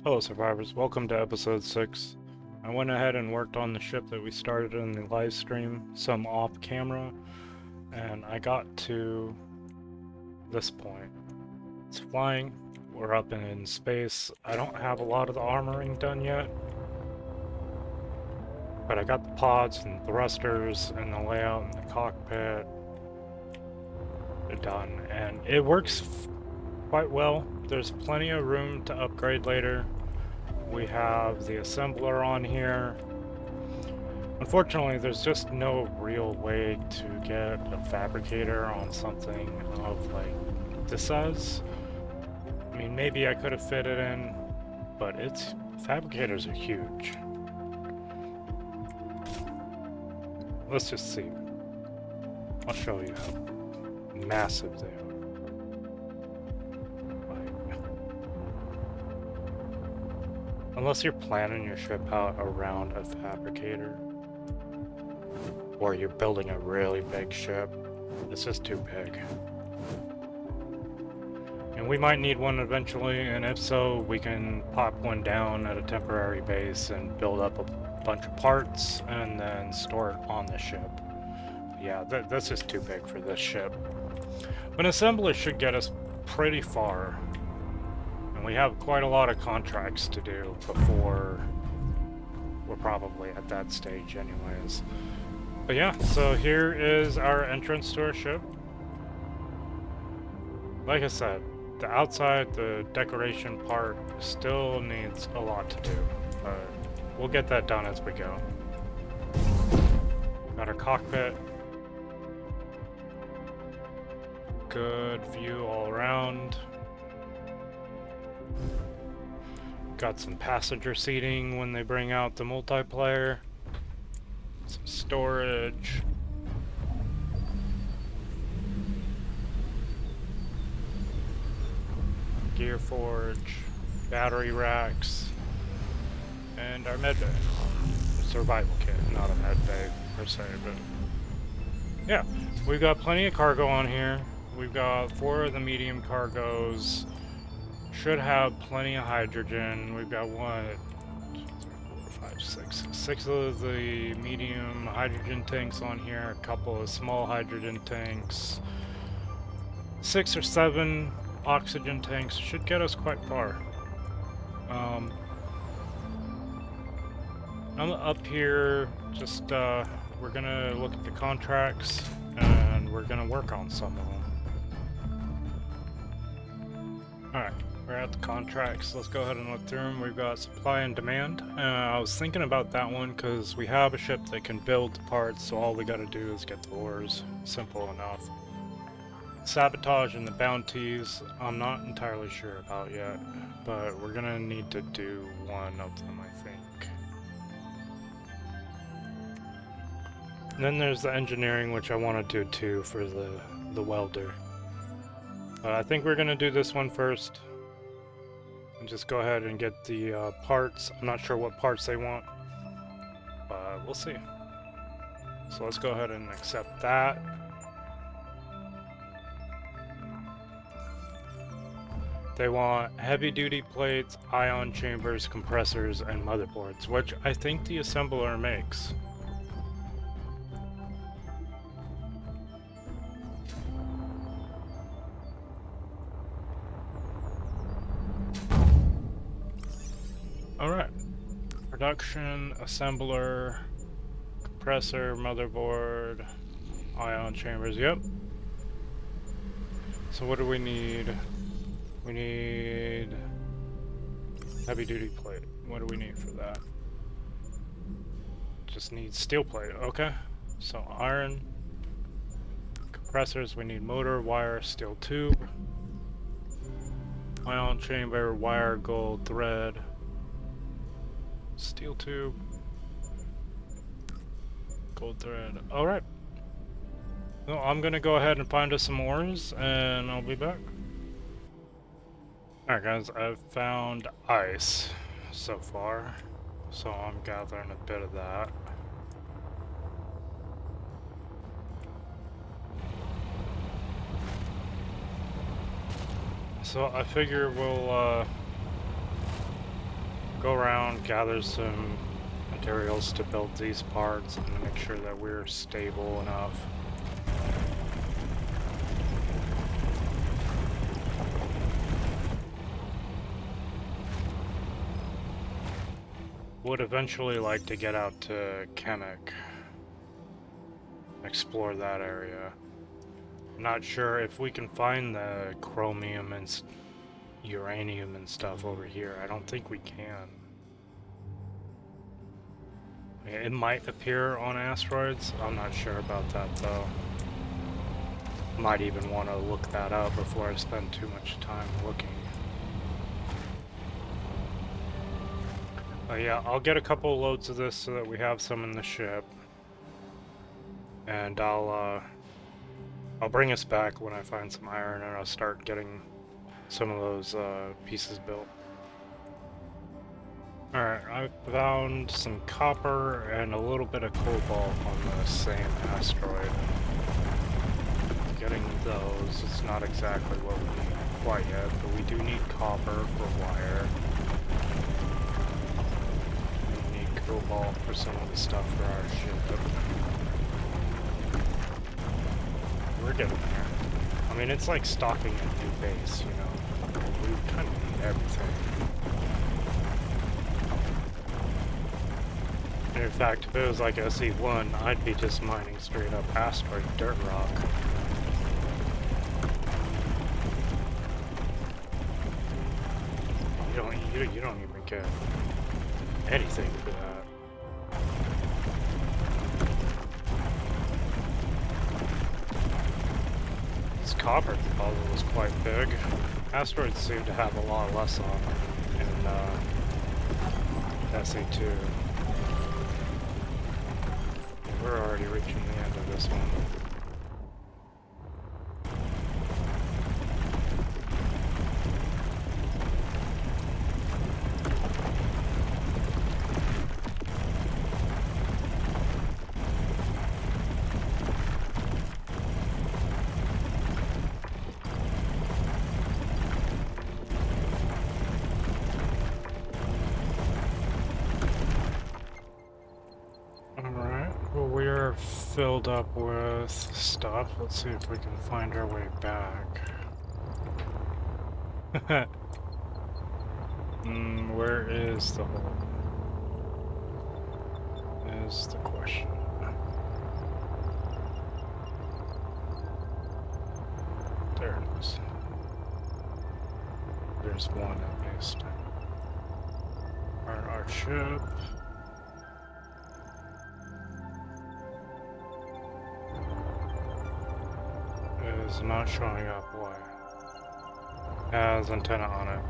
Hello survivors, welcome to episode 6. I went ahead and worked on the ship that we started in the live stream, some off camera, and I got to this point. It's flying, we're up in space. I don't have a lot of the armoring done yet, but I got the pods and thrusters and the layout and the cockpit done, and it works quite well. There's plenty of room to upgrade later. We have the assembler on here. Unfortunately, there's just no real way to get a fabricator on something of like this size. I mean, maybe I could have fit it in, but fabricators are huge. Let's just see. I'll show you how massive they are. Unless you're planning your ship out around a fabricator, or you're building a really big ship, it's just too big. And we might need one eventually, and if so, we can pop one down at a temporary base and build up a bunch of parts and then store it on the ship. Yeah, that's just too big for this ship. But an assembler should get us pretty far. We have quite a lot of contracts to do before we're probably at that stage anyways. But yeah, so here is our entrance to our ship. Like I said, the outside, the decoration part still needs a lot to do, but we'll get that done as we go. Got our cockpit. Good view all around. Got some passenger seating when they bring out the multiplayer. Some storage. Gear forge. Battery racks. And our med bay. Survival kit, not a med bay per se, but yeah. We've got plenty of cargo on here. We've got 4 of the medium cargos. Should have plenty of hydrogen. We've got 6 of the medium hydrogen tanks on here, a couple of small hydrogen tanks, 6 or 7 oxygen tanks. Should get us quite far. I'm up here, just we're gonna look at the contracts and we're gonna work on some of them. Alright. We're at the contracts. Let's go ahead and look through them. We've got supply and demand. I was thinking about that one because we have a ship that can build the parts, so all we gotta do is get the ores. Simple enough. Sabotage and the bounties, I'm not entirely sure about yet, but we're gonna need to do one of them, I think. And then there's the engineering, which I want to do too for the welder. But I think we're gonna do this one first. And just go ahead and get the parts. I'm not sure what parts they want, but we'll see. So let's go ahead and accept that. They want heavy-duty plates, ion chambers, compressors, and motherboards, which I think the assembler makes. Alright. Production, assembler, compressor, motherboard, ion chambers, yep. So what do we need? We need heavy duty plate. What do we need for that? Just need steel plate, okay. So iron, compressors, we need motor, wire, steel tube, ion chamber, wire, gold, thread, steel tube, gold thread. Alright. Well, I'm gonna go ahead and find us some ores, and I'll be back. Alright guys, I've found ice so far, so I'm gathering a bit of that. So I figure we'll go around, gather some materials to build these parts, and make sure that we're stable enough. Would eventually like to get out to Kamek, explore that area. I'm not sure if we can find the chromium and uranium and stuff over here. I don't think we can. It might appear on asteroids. I'm not sure about that though. Might even want to look that up before I spend too much time looking. Yeah, I'll get a couple loads of this so that we have some in the ship. And I'll bring us back when I find some iron, and I'll start getting some of those pieces built. Alright, I found some copper and a little bit of cobalt on the same asteroid. Getting those, it's not exactly what we need quite yet, but we do need copper for wire. We need cobalt for some of the stuff for our ship. We're getting there. I mean, it's like stocking a new base, you know? We kind of need everything. In fact, if it was like SE1, I'd be just mining straight up asteroid dirt rock. You don't even get anything for that. This copper deposit was quite big. Asteroids seem to have a lot less on them in SE2. We're already reaching the end of this one. Filled up with stuff. Let's see if we can find our way back. Where is the hole? Is the question. There it is. There's one at least. Our ship. Is not showing up. Why? Has antenna on it.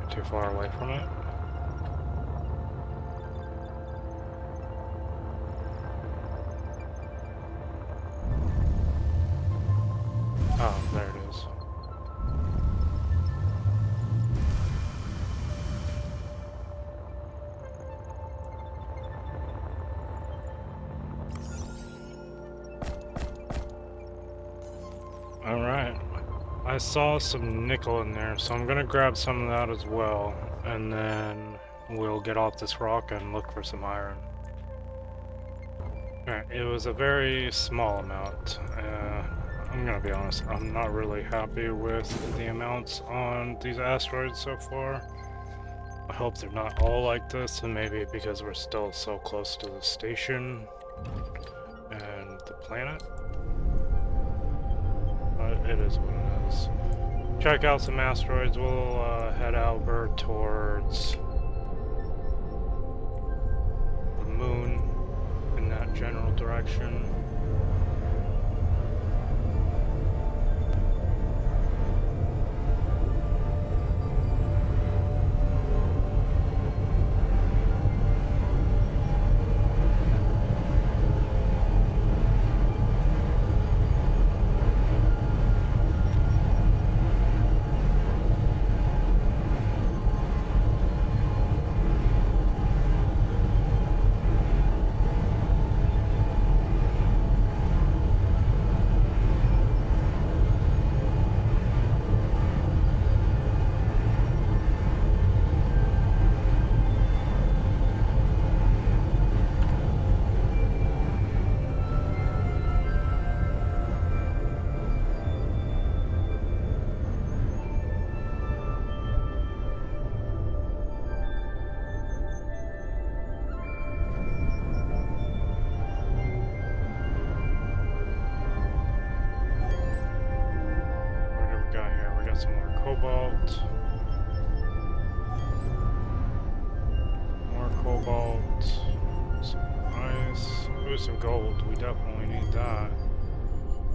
Too far away from it. Oh, there it is. Alright, I saw some nickel in there, so I'm gonna grab some of that as well, and then we'll get off this rock and look for some iron. Alright, it was a very small amount. I'm gonna be honest, I'm not really happy with the amounts on these asteroids so far. I hope they're not all like this, and maybe because we're still so close to the station and the planet. It is what it is. Check out some asteroids. We'll head outward towards the moon in that general direction. cobalt. More cobalt. Some ice. Ooh, some gold. We definitely need that.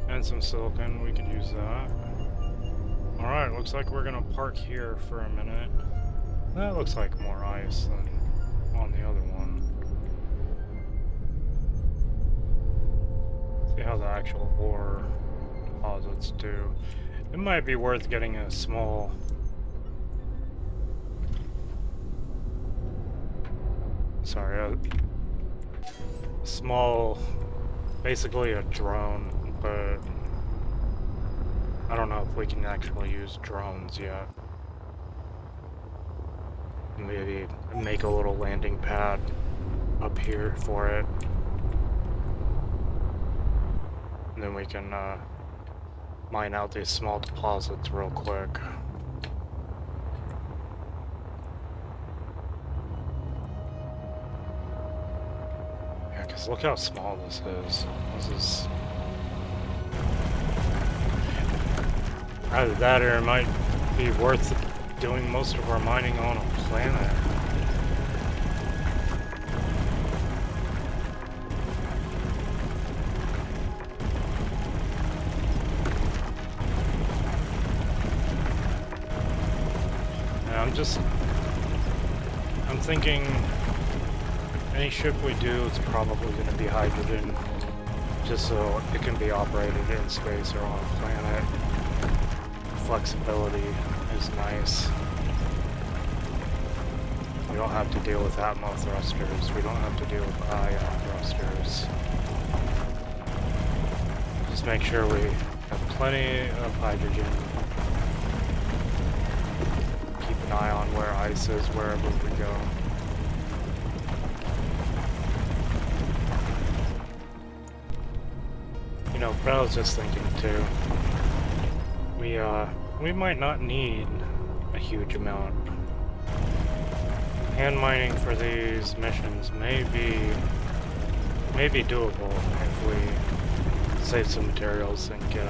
And some silicon. We could use that. Alright, looks like we're gonna park here for a minute. That looks like more ice than on the other one. See how the actual ore deposits do. It might be worth getting a small... Sorry, a small... Basically a drone, but... I don't know if we can actually use drones yet. Maybe make a little landing pad up here for it. And then we can mine out these small deposits real quick. Yeah, because look how small this is. This is... Either that or it might be worth doing most of our mining on a planet. I'm thinking any ship we do is probably going to be hydrogen, just so it can be operated in space or on a planet. Flexibility is nice. We don't have to deal with atmo thrusters, we don't have to deal with ion thrusters. Just make sure we have plenty of hydrogen. Keep an eye on where ice is wherever we go. You know, but I was just thinking too, we might not need a huge amount. Hand mining for these missions may be doable if we save some materials and get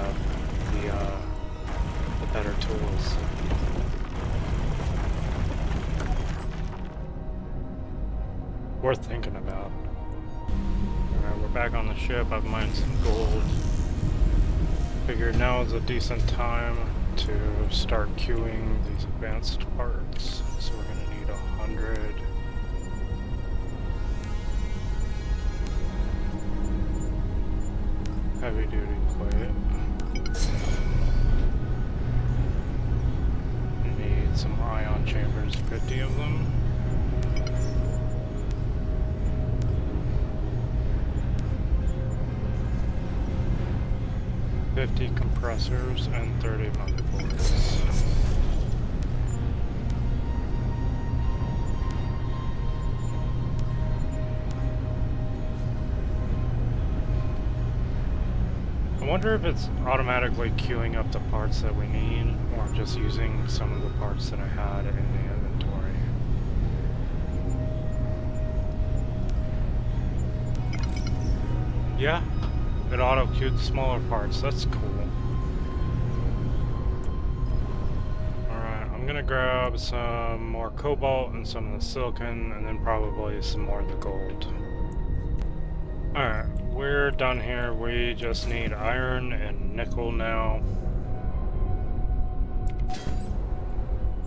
the better tools. Worth thinking about. Alright, we're back on the ship. I've mined some gold. Figured now is a decent time to start queuing these advanced parts. So we're going to need 100. Heavy duty plate. We need some ion chambers, 50 of them. Compressors and 30 motherboards. I wonder if it's automatically queuing up the parts that we need, or just using some of the parts that I had in the inventory. Yeah. It auto-queued smaller parts, that's cool. Alright, I'm gonna grab some more cobalt and some of the silicon, and then probably some more of the gold. Alright, we're done here. We just need iron and nickel now.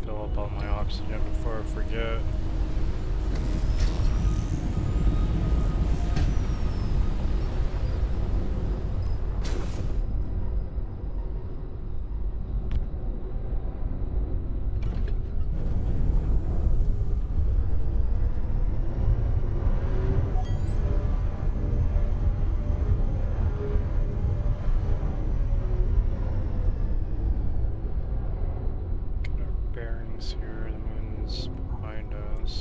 Fill up all my oxygen before I forget. Here, the moon's behind us.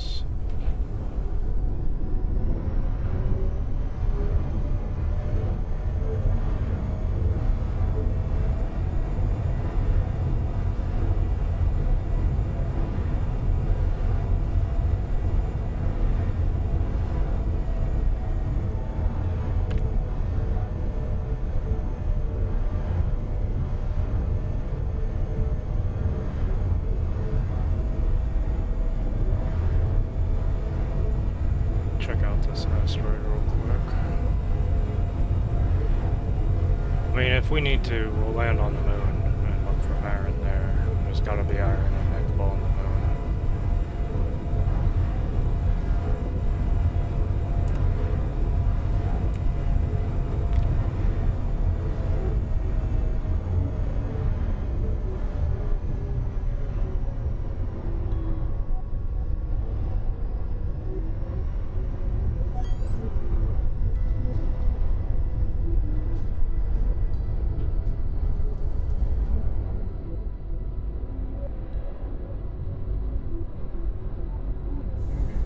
mean, if we need to, we'll land on the moon and look for iron there. There's gotta be iron and nickel on the moon.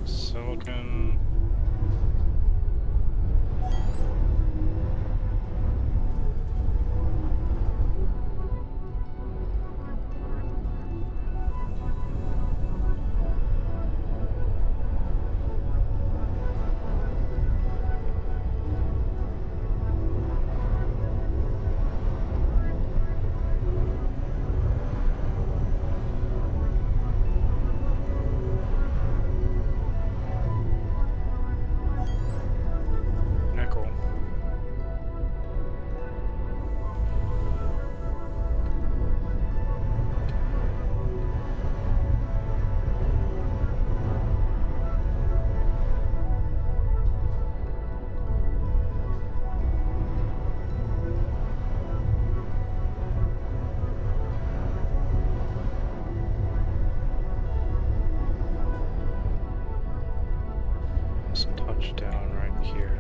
Silicon. Nickel. Just touchdown right here.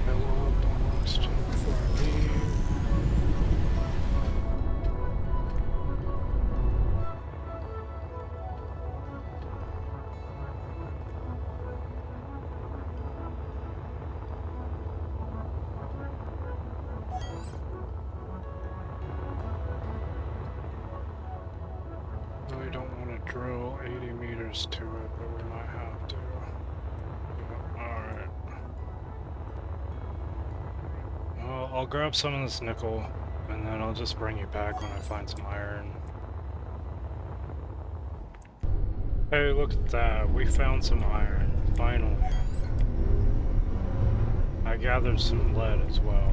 Hello, boss. Before I leave. We don't want to drill 80 meters to it, but we might have to. Yeah, alright. Well, I'll grab some of this nickel, and then I'll just bring you back when I find some iron. Hey, look at that. We found some iron, finally. I gathered some lead as well.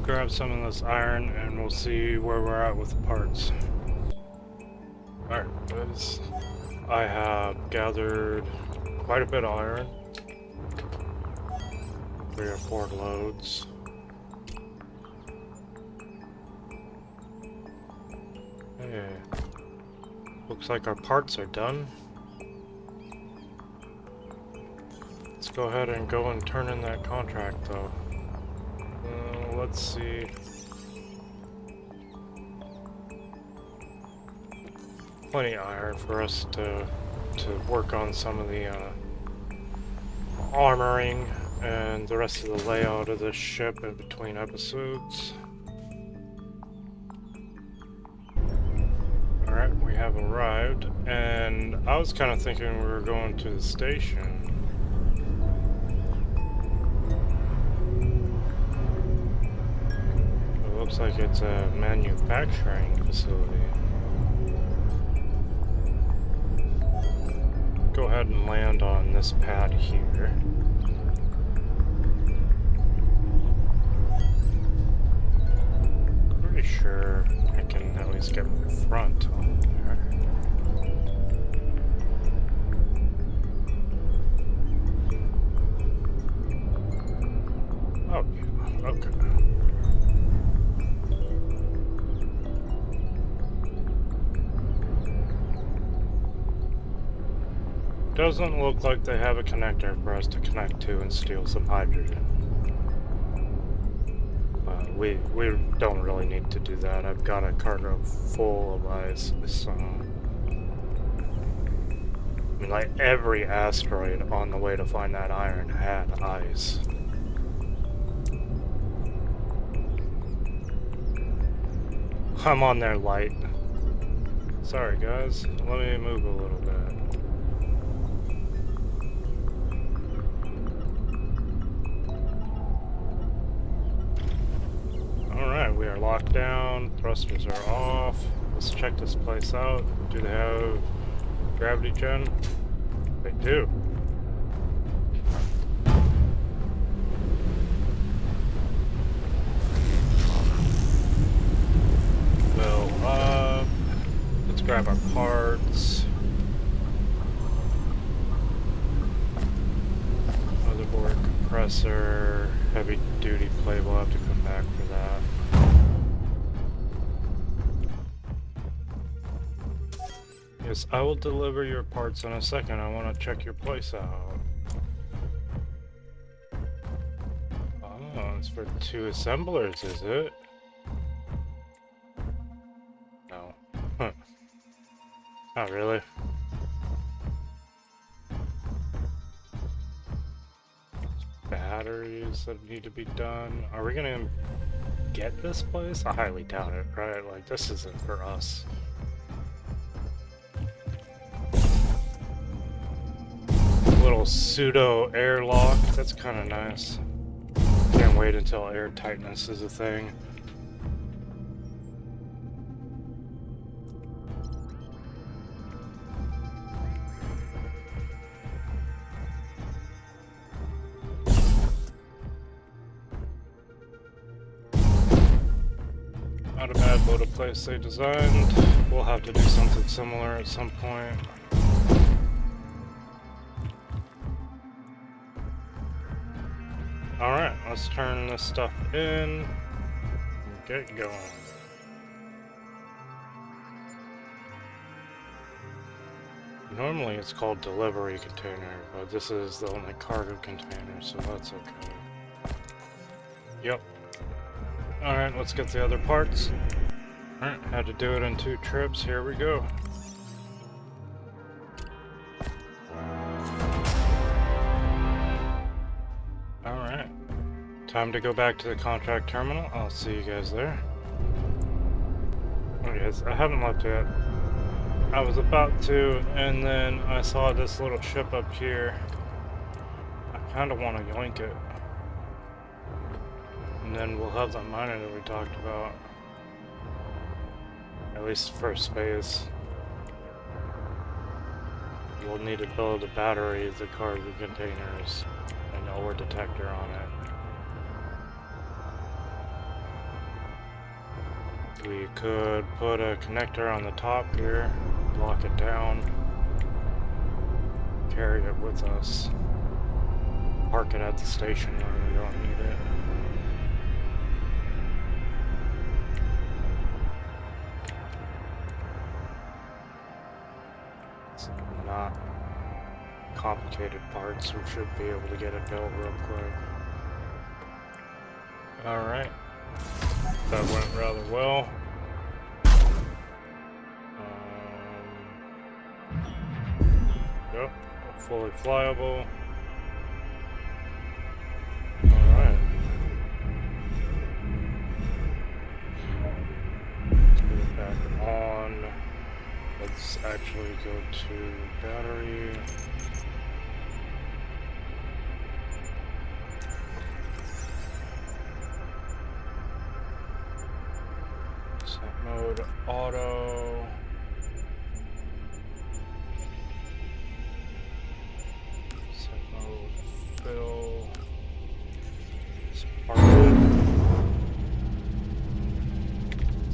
Grab some of this iron and we'll see where we're at with the parts. Alright guys, I have gathered quite a bit of iron. 3 or 4 loads. Hey, looks like our parts are done. Let's go ahead and go and turn in that contract though. Let's see. Plenty of iron for us to work on some of the armoring and the rest of the layout of this ship in between episodes. Alright, we have arrived, and I was kind of thinking we were going to the station. Looks like it's a manufacturing facility. Go ahead and land on this pad here. Pretty sure I can at least get my front on there. Oh, yeah, okay. Doesn't look like they have a connector for us to connect to and steal some hydrogen. We don't really need to do that. I've got a cargo full of ice. So, I mean, like every asteroid on the way to find that iron had ice. I'm on there light. Sorry guys, let me move a little bit. Alright, we are locked down, thrusters are off. Let's check this place out. Do they have gravity gen? They do. Well, let's grab our parts. Motherboard, compressor, heavy duty plate, we'll have to come back for that. Yes, I will deliver your parts in a second. I want to check your place out. Oh, it's for 2 assemblers, is it? No. Huh. Not really. Batteries that need to be done. Are we gonna get this place? I highly doubt it, right? Like, this isn't for us. Little pseudo airlock, that's kind of nice. Can't wait until air tightness is a thing. Not a bad little place they designed. We'll have to do something similar at some point. Alright, let's turn this stuff in and get going. Normally it's called delivery container, but this is the only cargo container, so that's okay. Yep. Alright, let's get the other parts. Alright, had to do it in 2 trips, here we go. Alright, time to go back to the contract terminal. I'll see you guys there. Oh yes, I haven't left yet. I was about to, and then I saw this little ship up here. I kind of want to yoink it. And then we'll have that miner that we talked about. At least for space. We'll need to build a battery, the cargo containers, and an ore detector on it. We could put a connector on the top here, lock it down, carry it with us, park it at the station when we don't need it. It's not complicated parts, we should be able to get it built real quick. Alright. That went rather well. Yep, fully flyable. Alright. Let's put it back on. Let's actually go to battery. Set mode auto. Set mode fill. Spark it.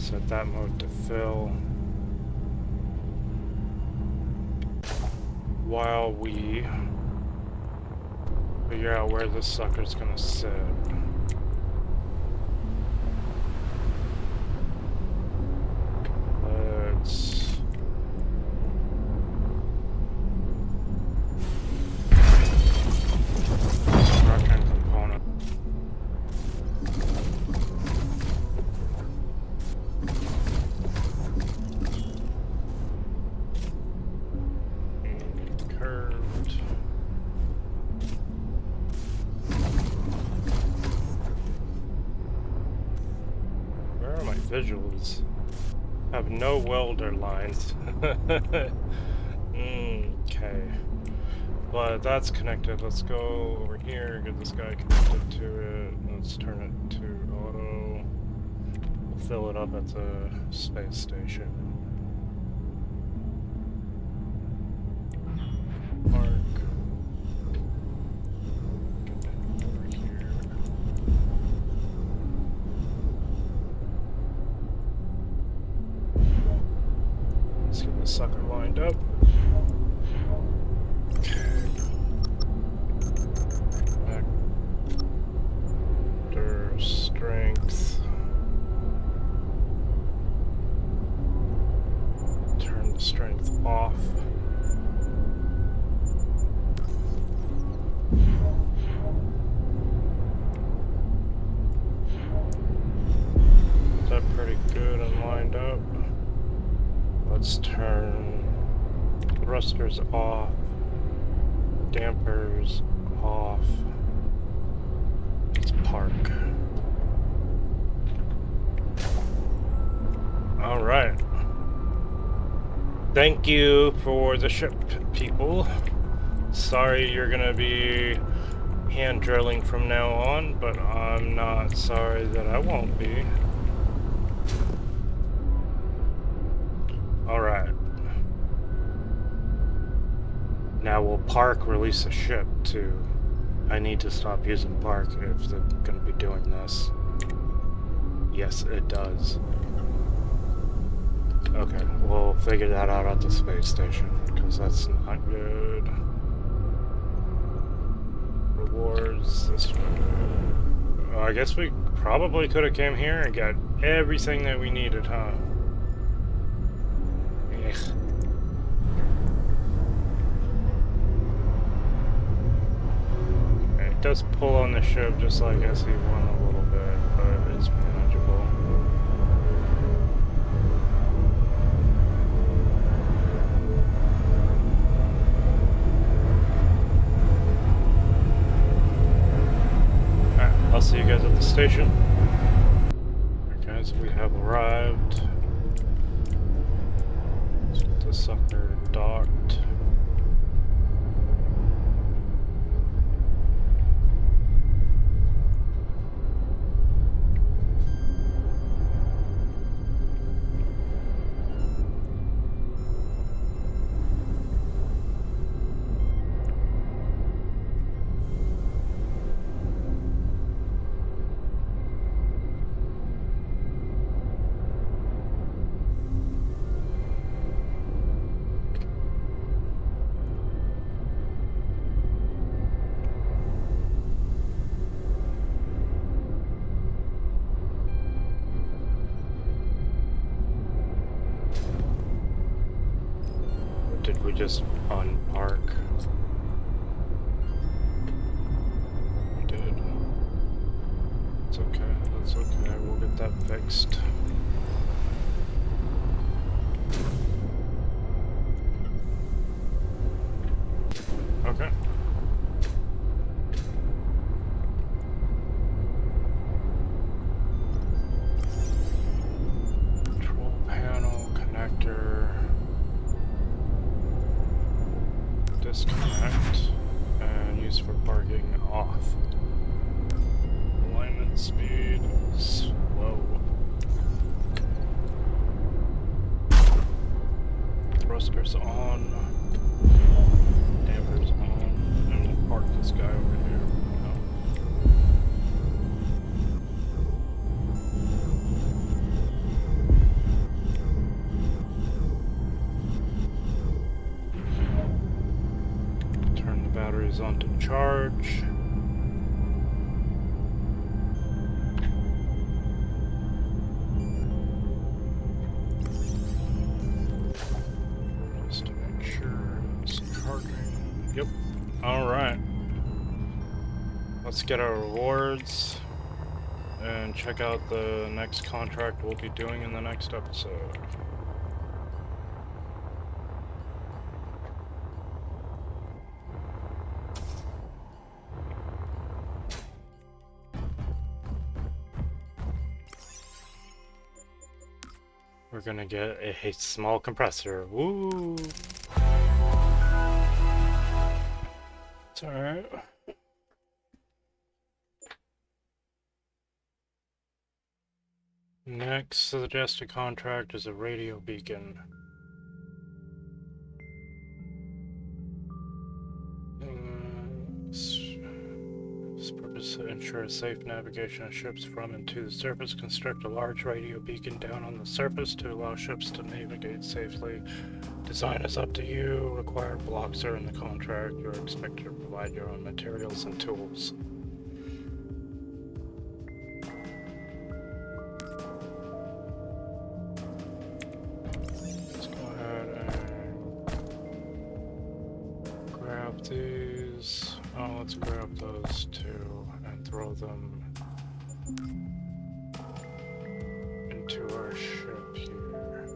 Set that mode to fill. While we figure out where this sucker's gonna sit. Let's construction component. visuals have no welder lines. Okay. But that's connected. Let's go over here, get this guy connected to it. Let's turn it to auto. We'll fill it up at the space station. Park. Get it over here. Let's get this sucker lined up. Okay. Vector strength. Turn the strength off. Is that pretty good and lined up? Let's turn thrusters off, dampers off. Let's park. All right. Thank you for the ship, people. Sorry you're gonna be hand drilling from now on, but I'm not sorry that I won't be. Alright. Now we'll park, release the ship too. I need to stop using park if they're gonna be doing this. Yes, it does. Okay, we'll figure that out at the space station, because that's not good. Rewards this way. Well, I guess we probably could have came here and got everything that we needed, huh? Ugh. It does pull on the ship just like SE1 a little bit, but it's manageable. Alright, I'll see you guys at the station. Alright guys, we have arrived. Let's get this sucker docked. Did we just unpark? We did. It's okay, that's okay, we'll get that fixed. Okay. Control panel, connector. Disconnect and use for parking off. Alignment speed slow. Thrusters on. Dampers on. And we'll park this guy over here. Batteries on to charge. Just to make sure it's charging. Yep. Alright. Let's get our rewards and check out the next contract we'll be doing in the next episode. We're gonna get a small compressor. Woo! It's alright. Next suggested contract is a radio beacon. This purpose to ensure safe navigation of ships from and to the surface. Construct a large radio beacon down on the surface to allow ships to navigate safely. Design is up to you. Required blocks are in the contract. You're expected to provide your own materials and tools. Let's go ahead and grab these. Oh, let's grab those two and throw them into our ship here.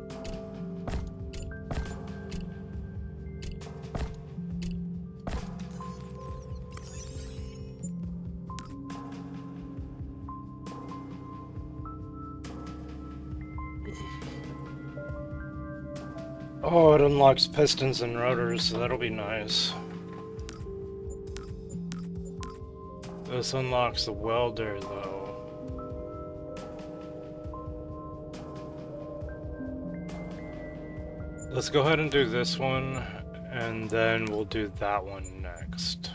Oh, it unlocks pistons and rotors, so that'll be nice. This unlocks the welder, though. Let's go ahead and do this one, and then we'll do that one next.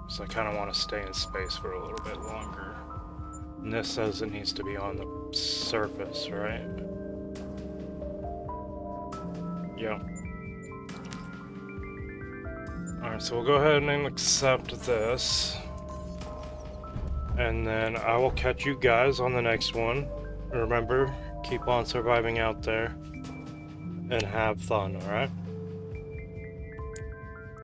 So I kind of want to stay in space for a little bit longer. And this says it needs to be on the surface, right? Yep. Alright, so we'll go ahead and accept this. And then I will catch you guys on the next one. Remember, keep on surviving out there and have fun, alright?